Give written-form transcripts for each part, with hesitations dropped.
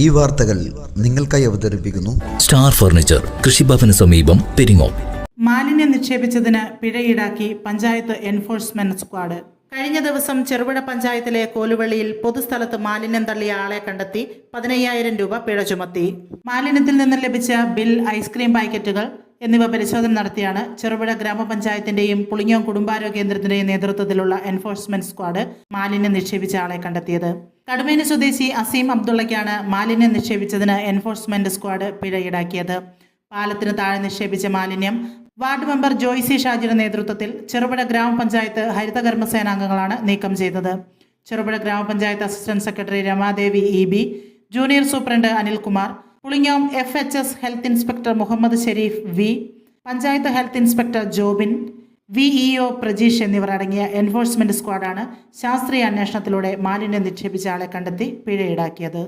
ഈ വാർത്തകൾ നിങ്ങൾക്കായി അവതരിപ്പിക്കുന്നു സ്റ്റാർ ഫർണിച്ചർ, കൃഷിഭവന് സമീപം, പെരിങ്ങോം. മാലിന്യം നിക്ഷേപിച്ചതിന് പിഴ ഈടാക്കി പഞ്ചായത്ത് എൻഫോഴ്സ്മെന്റ് സ്ക്വാഡ്. കഴിഞ്ഞ ദിവസം ചെറുപുഴ പഞ്ചായത്തിലെ കോലുവള്ളിയിൽ പൊതുസ്ഥലത്ത് മാലിന്യം തള്ളിയ ആളെ കണ്ടെത്തി 15,000 രൂപ പിഴ ചുമത്തി. മാലിന്യത്തിൽ നിന്ന് ലഭിച്ച ബിൽ, ഐസ്ക്രീം പാക്കറ്റുകൾ എന്നിവ പരിശോധന നടത്തിയാണ് ചെറുപുഴ ഗ്രാമപഞ്ചായത്തിന്റെയും പുളിങ്ങോം കുടുംബാരോഗ്യ കേന്ദ്രത്തിന്റെയും നേതൃത്വത്തിലുള്ള എൻഫോഴ്സ്മെന്റ് സ്ക്വാഡ് മാലിന്യം നിക്ഷേപിച്ച ആളെ കണ്ടെത്തിയത്. കടുമേനി സ്വദേശി അസീം അബ്ദുള്ളയ്ക്കാണ് മാലിന്യം നിക്ഷേപിച്ചതിന് എൻഫോഴ്സ്മെന്റ് സ്ക്വാഡ് പിഴ ഈടാക്കിയത്. പാലത്തിന് താഴെ നിക്ഷേപിച്ച മാലിന്യം വാർഡ് മെമ്പർ ജോയ്സി ഷാജിയുടെ നേതൃത്വത്തിൽ ചെറുപുഴ ഗ്രാമപഞ്ചായത്ത് ഹരിതകർമ്മസേനാംഗങ്ങളാണ് നീക്കം ചെയ്തത്. Cherupuzha Gramapanchayat assistant secretary Ramadevi EB, junior superintendent Anilkumar, Pulingome FHS health inspector Muhammad Sherif V, panchayat health inspector Jobin, VEO Prajeesh എന്നിവർ അടങ്ങിയ എൻഫോഴ്സ്മെന്റ് സ്ക്വാഡാണ് ശാസ്ത്രീയ അന്വേഷണത്തിലൂടെ മാലിന്യം നിക്ഷേപിച്ച ആളെ കണ്ടെത്തി പിഴ ഈടാക്കിയത്.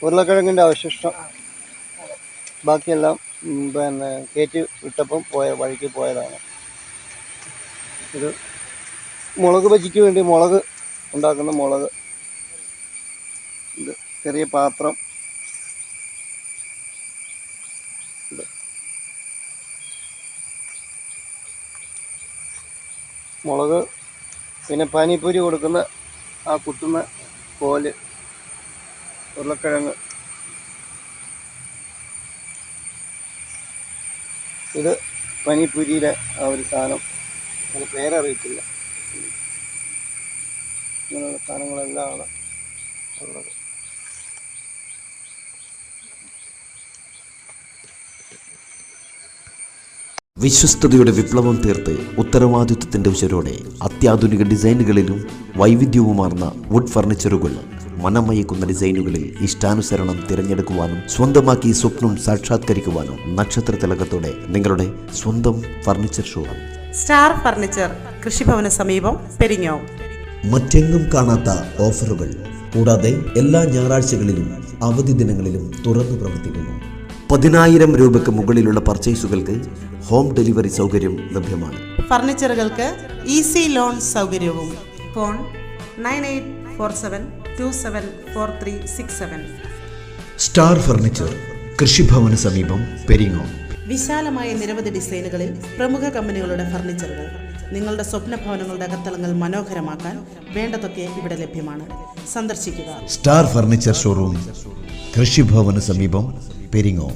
ഉരുളക്കിഴങ്ങിൻ്റെ അവശിഷ്ടം ബാക്കിയെല്ലാം കയറ്റി വിട്ടപ്പം വഴിക്ക് പോയതാണ്. ഇത് മുളക് ബജിക്ക് വേണ്ടി മുളക് ഉണ്ടാക്കുന്ന മുളക്, ഇത് ചെറിയ പാത്രം, ഇത് മുളക്, പിന്നെ പാനിപ്പൂരി കൊടുക്കുന്ന ആ കുത്തുന്ന കോല്, ഉരുളക്കിഴങ്ങ്, ഇത് പനിപ്പൂരിയിലെ ആ ഒരു സാധനം, അതിന് പേരറിയത്തില്ല. ഇങ്ങനെയുള്ള സാധനങ്ങളെല്ലാം ആണ് ഉള്ളത്. വിശ്വസ്തയുടെ വിപ്ലവം തീർത്ത് ഉത്തരവാദിത്വത്തിന്റെ ഉശരോടെ അത്യാധുനിക ഡിസൈനുകളിലും വൈവിധ്യവുമാർന്ന വുഡ് ഫർണിച്ചറുകൾ, മനമയക്കുന്ന ഡിസൈനുകളിൽ ഇഷ്ടാനുസരണം തിരഞ്ഞെടുക്കുവാനും സ്വന്തമാക്കി സ്വപ്നം സാക്ഷാത്കരിക്കുവാനും നക്ഷത്ര തിലകത്തോടെ നിങ്ങളുടെ സ്വന്തം ഫർണിച്ചർ ഷോറൂം സ്റ്റാർ ഫർണിച്ചർ, കൃഷിഭവന് സമീപം, പെരിങ്ങോം. മറ്റെങ്ങും കാണാത്ത ഓഫറുകൾ കൂടാതെ എല്ലാ ഞായറാഴ്ചകളിലും അവധി ദിനങ്ങളിലും തുറന്നു പ്രവർത്തിക്കുന്നു. 10,000 രൂപയ്ക്ക് മുകളിലുള്ള പർച്ചേസുകൾക്ക് ഹോം ഡെലിവറി സൗകര്യം ലഭ്യമാണ്. ഫർണിച്ചറുകൾക്ക് ഈസി ലോൺ സൗകര്യവും. ഫോൺ 9847274367. സ്റ്റാർ ഫർണിച്ചർ, കൃഷിഭവന് സമീപം, പെരിങ്ങോം. വിശാലമായ നിരവധി ഡിസൈനുകളിൽ പ്രമുഖ കമ്പനികളുടെ ഫർണിച്ചറുകൾ. നിങ്ങളുടെ സ്വപ്ന ഭവനങ്ങളുടെ അകത്തളങ്ങൾ മനോഹരമാക്കാൻ വേണ്ടതൊക്കെ ഇവിടെ ലഭ്യമാണ്. സന്ദർശിക്കുക. സ്റ്റാർ ഫർണിച്ചർ ഷോറൂം, കൃഷിഭവന് സമീപം, പെരിങ്ങോം.